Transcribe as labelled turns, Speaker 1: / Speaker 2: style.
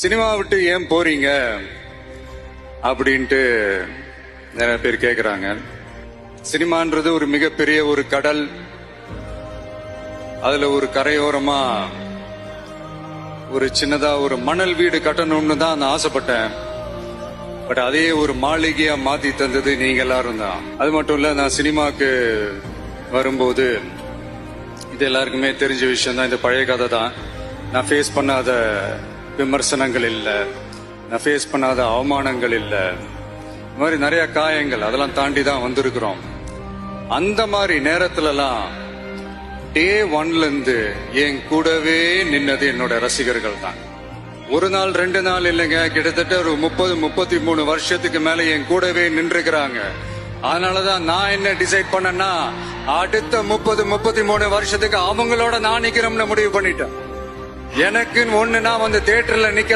Speaker 1: Cinema விட்டு ஏன் போறீங்க அப்படின்ட்டு நிறைய பேர் கேக்குறாங்க. சினிமான்றது ஒரு மிகப்பெரிய ஒரு கடல். அதுல ஒரு கரையோரமா ஒரு சின்னதா ஒரு மணல் வீடு கட்டணும்னு தான் நான் ஆசைப்பட்டேன். பட் அதே ஒரு மாளிகையா மாத்தி தந்தது நீங்க எல்லாரும் தான். அது மட்டும் இல்ல, நான் சினிமாக்கு வரும்போது இது எல்லாருக்குமே தெரிஞ்ச விஷயம் தான். இந்த பழைய கதை தான். நான் ஃபேஸ் பண்ணாத விமர்சனங்கள் இல்ல, நான் ஃபேஸ் பண்ணாத அவமானங்கள் இல்ல, இந்த மாதிரி நிறைய காயங்கள், அதெல்லாம் தாண்டி தான் வந்திருக்கிறோம். அந்த மாதிரி நேரத்துலலாம் டே ஒன்ல இருந்து என் கூடவே நின்னது என்னோட ரசிகர்கள் தான். ஒரு நாள் 2 நாள் இல்லைங்க, கிட்டத்தட்ட ஒரு 30-33 வருஷத்துக்கு மேல என் கூடவே நின்றுக்கிறாங்க. அதனாலதான் நான் என்ன டிசைட் பண்ணேன்னா, அடுத்த 30-33 வருஷத்துக்கு அவங்களோட நான் நிக்கிறோம்னு முடிவு பண்ணிட்டேன். எனக்குன்னு ஒண்ணு நான் வந்து தியேட்டர்ல நிக்க